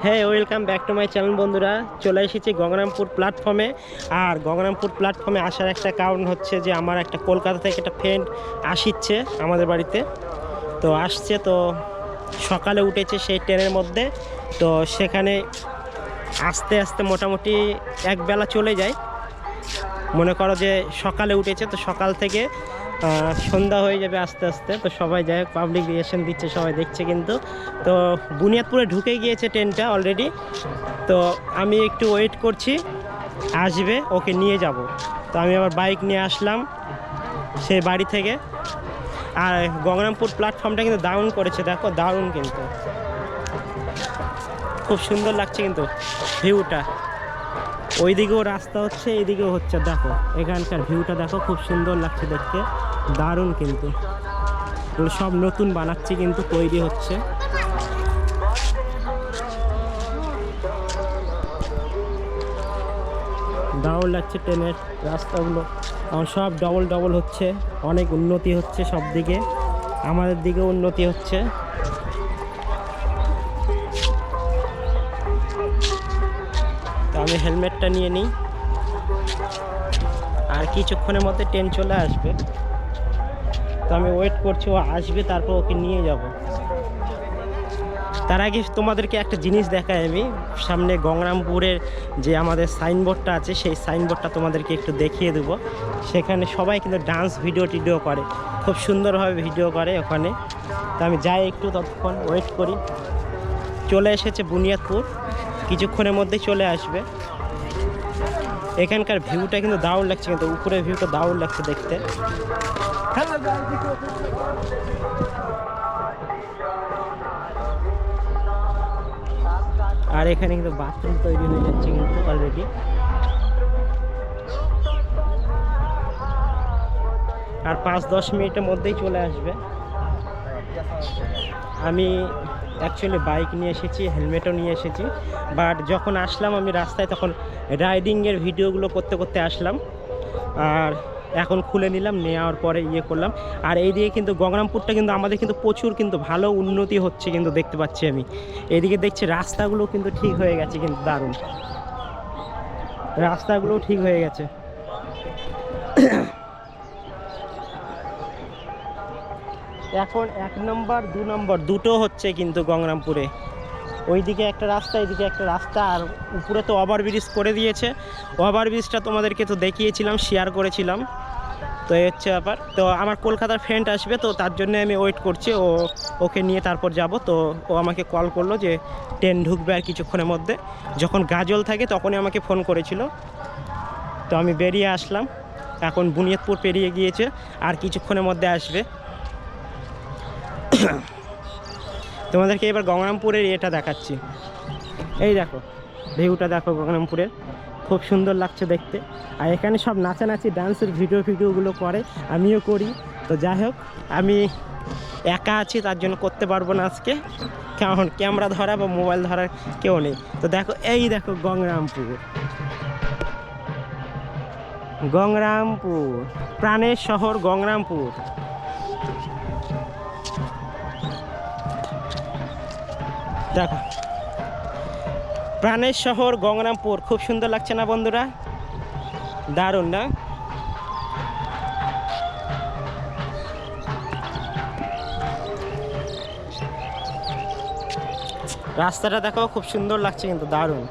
হ্যাঁ, welcome back to my channel বন্ধুরা। চলে এসেছি গঙ্গারামপুর প্ল্যাটফর্মে। আর গঙ্গারামপুর প্ল্যাটফর্মে আসার একটা কারণ হচ্ছে যে আমার একটা কলকাতা থেকে একটা ফ্রেন্ড আসছে আমাদের বাড়িতে। তো আসছে, তো সকালে উঠেছে সেই ট্রেনের মধ্যে। তো সেখানে আস্তে আস্তে মোটামুটি একবেলা চলে যায়। মনে করো যে সকালে উঠেছে, তো সকাল থেকে সন্ধ্যা হয়ে যাবে আস্তে আস্তে। তো সবাই যাই হোক, পাবলিক রিয়েকশন দিচ্ছে, সবাই দেখছে কিন্তু। তো বুনিয়াদপুরে ঢুকে গিয়েছে ট্রেনটা অলরেডি। তো আমি একটু ওয়েট করছি, আসবে, ওকে নিয়ে যাব। তো আমি আবার বাইক নিয়ে আসলাম সেই বাড়ি থেকে। আর গঙ্গারামপুর প্ল্যাটফর্মটা কিন্তু দারুণ করেছে, দেখো দারুণ, কিন্তু খুব সুন্দর লাগছে কিন্তু ভিউটা। ওইদিকেও রাস্তা হচ্ছে, এইদিকেও হচ্ছে, দেখো এখানকার ভিউটা দেখো, খুব সুন্দর লাগছে দেখতে, দারুণ কিন্তু। এগুলো সব নতুন বানাচ্ছে, কিন্তু তৈরি হচ্ছে। দারুণ লাগছে ট্রেনের রাস্তাগুলো, এখন সব ডবল ডবল হচ্ছে, অনেক উন্নতি হচ্ছে সব দিকে, আমাদের দিকেও উন্নতি হচ্ছে। তো আমি হেলমেটটা নিয়ে নিই, আর কিছুক্ষণের মধ্যে ট্রেন চলে আসবে। তো আমি ওয়েট করছি, ও আসবে, তারপর ওকে নিয়ে যাব। তার আগে তোমাদেরকে একটা জিনিস দেখাই আমি। সামনে গঙ্গারামপুরের যে আমাদের সাইনবোর্ডটা আছে, সেই সাইনবোর্ডটা তোমাদেরকে একটু দেখিয়ে দেবো। সেখানে সবাই কিন্তু ডান্স ভিডিও করে, খুব সুন্দরভাবে ভিডিও করে ওখানে। তো আমি যাই একটু, ততক্ষণ ওয়েট করি। চলে এসেছে বুনিয়াদপুর, কিছুক্ষণের মধ্যেই চলে আসবে। এখানকার ভিউটা কিন্তু দারুণ লাগছে, কিন্তু উপরের ভিউটা দারুণ লাগছে দেখতে। আর এখানে কিন্তু বাথরুম তৈরি হয়ে যাচ্ছে কিন্তু অলরেডি। আর 5-10 মিনিটের মধ্যেই চলে আসবে। আমি অ্যাকচুয়ালি বাইক নিয়ে এসেছি, হেলমেটও নিয়ে এসেছি, বাট যখন আসলাম আমি রাস্তায়, তখন রাইডিংয়ের ভিডিওগুলো করতে করতে আসলাম। আর এখন খুলে নিলাম, নেওয়ার পরে করলাম। আর এইদিকে কিন্তু গঙ্গারামপুরটা কিন্তু আমাদের কিন্তু প্রচুর কিন্তু ভালো উন্নতি হচ্ছে কিন্তু, দেখতে পাচ্ছি আমি। এইদিকে দেখছি রাস্তাগুলো কিন্তু ঠিক হয়ে গেছে, কিন্তু দারুণ রাস্তাগুলো ঠিক হয়ে গেছে। এখন 1 নম্বর 2 নম্বর দুটো হচ্ছে কিন্তু গঙ্গারামপুরে। ওইদিকে একটা রাস্তা, এইদিকে একটা রাস্তা, আর উপরে তো ওভারব্রিজ করে দিয়েছে। ওভারব্রিজটা তোমাদেরকে তো দেখিয়েছিলাম, শেয়ার করেছিলাম। তো এই হচ্ছে ব্যাপার। তো আমার কলকাতার ফ্রেন্ড আসবে, তো তার জন্য আমি ওয়েট করছি, ওকে নিয়ে তারপর যাব। তো ও আমাকে কল করলো যে ট্রেন ঢুকবে আর কিছুক্ষণের মধ্যে। যখন গাজল থাকে তখনই আমাকে ফোন করেছিল। তো আমি বেরিয়ে আসলাম, এখন বুনিয়াদপুর পেরিয়ে গিয়েছে, আর কিছুক্ষণের মধ্যে আসবে। তোমাদেরকে এবার গঙ্গারামপুরের এটা দেখাচ্ছি। এই দেখো ভিউটা, দেখো গঙ্গারামপুরের, খুব সুন্দর লাগছে দেখতে। আর এখানে সব নাচানাচি ডান্সের ভিডিওগুলো করে, আমিও করি। তো যাই হোক, আমি একা আছি, তার জন্য করতে পারবো না আজকে, কারণ ক্যামেরা ধরা বা মোবাইল ধরার কেউ নেই। তো দেখো, এই দেখো গঙ্গারামপুর, গঙ্গারামপুর, প্রাণের শহর গঙ্গারামপুর। দেখো, প্রাণের শহর গঙ্গারামপুর, খুব সুন্দর লাগছে না বন্ধুরা? দারুণ না? রাস্তাটা দেখো, খুব সুন্দর লাগছে কিন্তু, দারুণ।